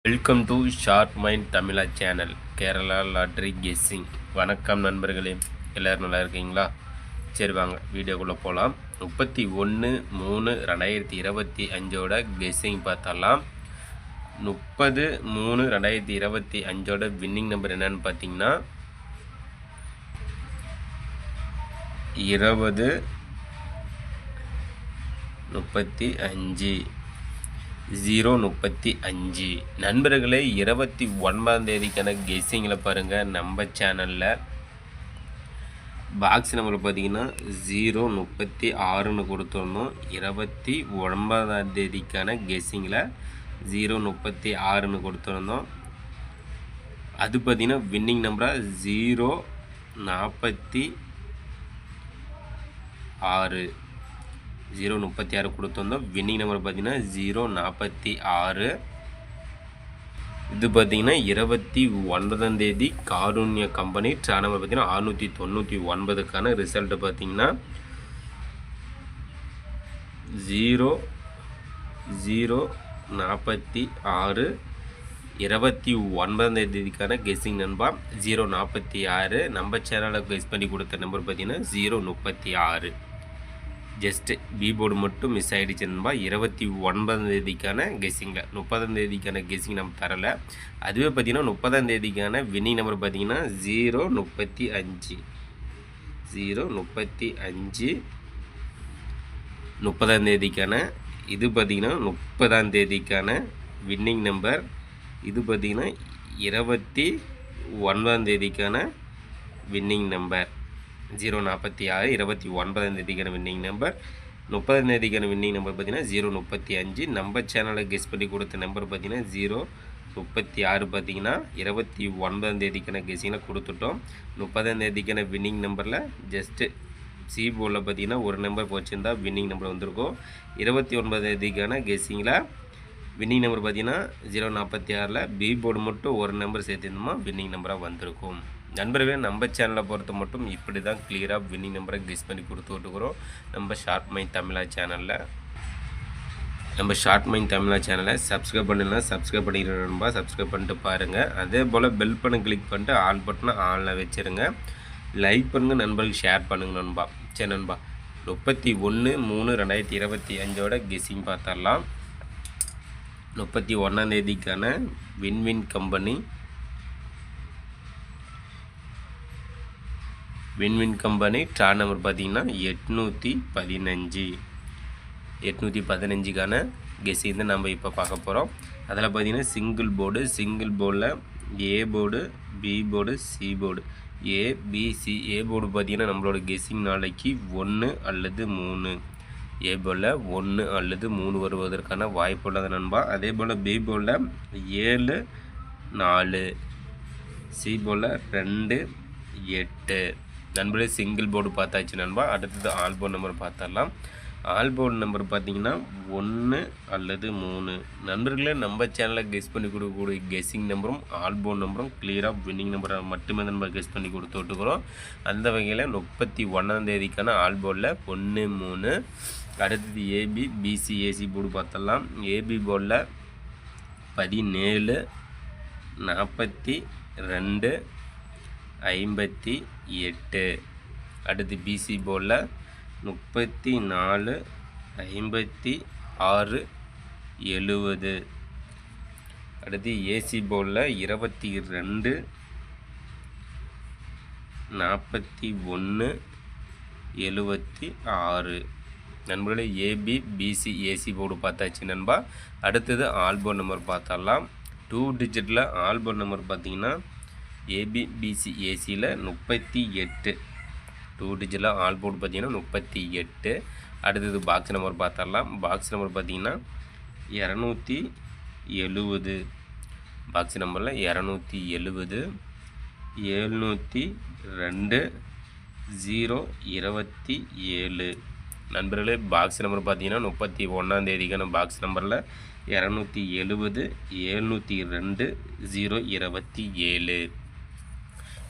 Welcome to sharp mind Tamizha channel Kerala lottery guessing. வணக்கம் நண்பர்களே, எல்லோரும் நல்லா இருக்கீங்களா? சரி வாங்க வீடியோக்குள்ளே போகலாம். 31/3/2025 கெஸ்ஸிங் பார்த்தலாம். 30/3/2025 வின்னிங் நம்பர் என்னன்னு பார்த்தீங்கன்னா 20 35 035. நண்பர்களே, 29ஆம் தேதிக்கான கெஸ்ஸிங்கில் பாருங்கள். நம்ம சேனலில் பாக்ஸ் நம்பர் பார்த்தீங்கன்னா 036ன்னு கொடுத்துருந்தோம். 29ஆம் தேதிக்கான கெஸ்ஸிங்கில் 036ன்னு கொடுத்துருந்தோம். அது பார்த்தீங்கன்னா வின்னிங் நம்பராக 046 கொடுத்துருந்தோம். வின்னிங் நம்பர் பார்த்தீங்கன்னா 046. இது பார்த்தீங்கன்னா 29ஆம் தேதி காருண்ய கம்பெனி ட்ரா நம்பர் பார்த்தீங்கன்னா 699க்கான ரிசல்ட்டு பார்த்தீங்கன்னா 0046. 29ஆம் தேதிக்கான கெஸ்ஸிங் நம்பர் 046. நம்ம சேனலுக்கு கெஸ் பண்ணி கொடுத்த நம்பர் பார்த்தீங்கன்னா 036. ஜஸ்ட்டு பி போர்டு மட்டும் மிஸ் ஆகிடுச்சு நண்பா. 29ஆம் தேதிக்கான கெஸ்ஸிங்கில் 30ஆம் தேதிக்கான கெஸ்ஸிங் நம்ம தரலை. அதுவே பார்த்திங்கன்னா 30ஆம் தேதிக்கான வின்னிங் நம்பர் பார்த்திங்கன்னா 035. 30ஆம் தேதிக்கான இது பார்த்திங்கன்னா 30ஆம் தேதிக்கான வின்னிங் நம்பர். இது பார்த்திங்கன்னா 29ஆம் தேதிக்கான வின்னிங் நம்பர் 046. 29ஆம் தேதிக்கான வின்னிங் நம்பர். 30ஆம் தேதிக்கான வின்னிங் நம்பர் பார்த்தீங்கன்னா 035. நம்ம சேனலில் கெஸ் பண்ணி கொடுத்த நம்பர் பார்த்தீங்கன்னா 036. பார்த்தீங்கன்னா 29ஆம் தேதிக்கான கெஸ்ஸிங்கில் கொடுத்துட்டோம். 30ஆம் தேதிக்கான வின்னிங் நம்பரில் ஜஸ்ட்டு சி போர்டில் பார்த்தீங்கன்னா ஒரு நம்பர் போச்சுருந்தா வின்னிங் நம்பர் வந்திருக்கும். 29ஆம் தேதிக்கான கெஸ்ஸிங்கில் வின்னிங் நம்பர் பார்த்தீங்கன்னா 046. பி போர்டு மட்டும் ஒரு நம்பர் சேர்த்துருந்தோமா வின்னிங் நம்பராக வந்திருக்கும். நண்பர்களே, நம்ம சேனலை பொறுத்த மட்டும் இப்படி தான் கிளியராக வின்னிங் நம்பரை கெஸ் பண்ணி கொடுத்துட்ருக்குறோம். நம்ம ஷார்ப் மைண்ட் தமிழா சேனலை சப்ஸ்கிரைப் பண்ணலாம். சப்ஸ்கிரைப் பண்ணிக்கிறோம்பா, சப்ஸ்கிரைப் பண்ணிட்டு பாருங்கள். அதே போல் பெல் பண்ண கிளிக் பண்ணிட்டு ஆல் பட்டனை ஆனில் வச்சுருங்க. லைக் பண்ணுங்கள், நண்பர்களுக்கு ஷேர் பண்ணுங்கள் நண்பா. சரி நண்பா, 31/3/2025 கெஸ்ஸிங் பார்த்தரலாம். 31ஆம் தேதிக்கான வின்வின் கம்பெனி ட்ரா நம்பர் பார்த்தீங்கன்னா 815க்கான கெஸ்ஸிங் தான் நம்ம இப்போ பார்க்க போகிறோம். அதில் பார்த்தீங்கன்னா சிங்கிள் போர்டில் A board, B board, C board. ABC A board பார்த்தீங்கன்னா நம்மளோட கெஸ்ஸிங் நாளைக்கு 1 அல்லது 3. ஏ போர்டில் 1 அல்லது 3 வருவதற்கான வாய்ப்பு உள்ளது நண்பா. அதே போல் பி போர்டில் 7 4, சி போர்டில் 2 8. நண்பர்களே, சிங்கிள் போர்டு பார்த்தாச்சு நண்பா. அடுத்தது ஆல் போர்டு நம்பர் பார்த்தரலாம். ஆல் போர்டு நம்பர் பார்த்தீங்கன்னா 1 அல்லது 3. நண்பர்களே, நம்ம சேனலில் கெஸ் பண்ணி கொடுக்கக்கூடிய கெஸ்ஸிங் நம்பரும் ஆல் போர்டு நம்பரும் கிளியராக வின்னிங் நம்பரை மட்டுமே நம்ம கெஸ் பண்ணி கொடுத்துட்ருக்குறோம். அந்த வகையில் 31ஆம் தேதிக்கான ஆல் போர்டில் 1 3. அடுத்தது ஏபி பிசி ஏசி போர்டு பார்த்தரலாம். ஏபி போர்டில் 17 42 58. அடுத்து பிசி போர்டில் 34 56 70. அடுத்து ஏசி போர்டில் 22 41 76. நண்பர்களே, ஏபி பிசி ஏசி போர்டு பார்த்தாச்சு நண்பா. அடுத்தது ஆல் போர்டு நம்பர் பார்த்தரலாம். 2 டிஜிட்டில் ஆல் போர்டு நம்பர் பார்த்தீங்கன்னா ஏபி பிசி ஏசியில் 38. 2 டிஜிட்டில் ஆல் போர்டு பார்த்தீங்கன்னா 38. அடுத்தது பாக்ஸ் நம்பர் பார்த்தரலாம். பாக்ஸ் நம்பர் பார்த்தீங்கன்னா 270. பாக்ஸ் நம்பரில் 270 702 027. நண்பர்களே, பாக்ஸ் நம்பர் பார்த்தீங்கன்னா 31ஆம் தேதிக்கான பாக்ஸ் நம்பரில் 270 702 027.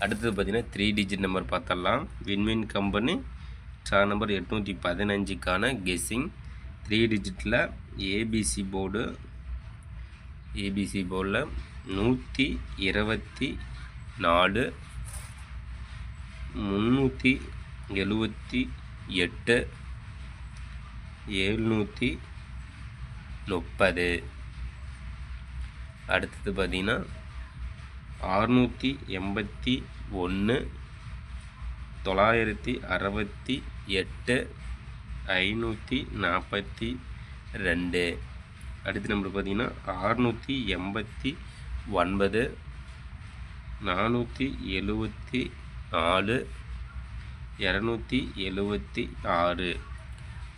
அடுத்தது பார்த்தீங்கன்னா 3 டிஜிட் நம்பர் பார்த்தரலாம். வின்வின் கம்பெனி ட்ரா நம்பர் 815க்கான கெஸ்ஸிங். 3 டிஜிட்டில் ஏபிசி போர்டு ஏபிசி போர்டில் 124 378 730. அடுத்தது பார்த்தீங்கன்னா 681 968 542. அடுத்த நம்பர் பார்த்தீங்கன்னா 689 474 276.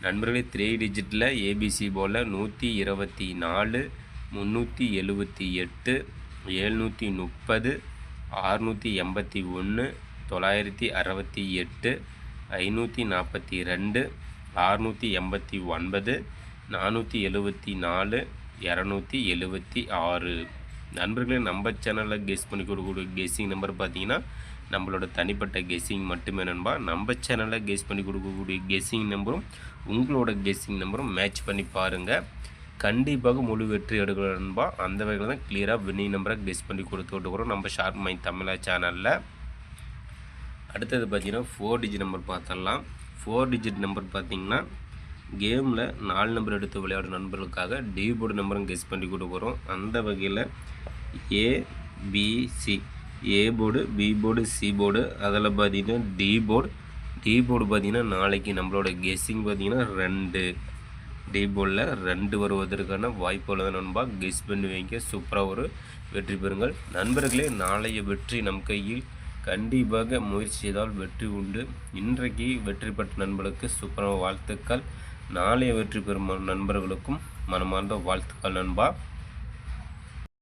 நண்பர்களே 3 டிஜிட்டில் ஏபிசி போல் 124 378 730 681 968 542 689 474 276. நண்பர்களே நம்ம சேனலில் கெஸ் பண்ணி கொடுக்கக்கூடிய கெஸ்ஸிங் நம்பர் பார்த்தீங்கன்னா நம்மளோட தனிப்பட்ட கெஸ்ஸிங் மட்டுமே நண்பா. நம்ம சேனலில் கெஸ் பண்ணி கொடுக்கக்கூடிய கெஸ்ஸிங் நம்பரும் உங்களோட கெஸ்ஸிங் நம்பரும் மேட்ச் பண்ணி பாருங்கள். கண்டிப்பாக முழு வெற்றி எடுக்கணும் நண்பா. அந்த வகையில் தான் கிளியராக வின்னிங் நம்பரை கெஸ் பண்ணி கொடுத்துக்கிட்டு நம்ம ஷார்ப் மைண்ட் தமிழா சேனலில். அடுத்தது பார்த்தீங்கன்னா 4 டிஜிட் நம்பர் பார்த்துடலாம். 4 டிஜிட் நம்பர் பார்த்தீங்கன்னா கேமில் 4 நம்பர் எடுத்து விளையாடும் நண்பர்களுக்காக டி போர்டு நம்பரும் கெஸ் பண்ணி கொடுக்குறோம். அந்த வகையில் ABC A board, B board, C board, அதில் பார்த்தீங்கன்னா டி போர்டு பார்த்தீங்கன்னா நாளைக்கு நம்மளோட கெஸ்ஸிங் பார்த்தீங்கன்னா 2 டி போர்டில் 2 வருவதற்கான வாய்ப்புகள் தான் நண்பா. கெஸ் பண்ணி வைங்க, சூப்பராக ஒரு வெற்றி பெறுங்கள் நண்பர்களே. நாளைய வெற்றி நம் கையில், கண்டிப்பாக முயற்சி செய்தால் வெற்றி உண்டு. இன்றைக்கு வெற்றி பெற்ற நண்பர்களுக்கு சூப்பரான வாழ்த்துக்கள். நாளைய வெற்றி பெறும் நண்பர்களுக்கும் மனமார்ந்த வாழ்த்துக்கள் நண்பா.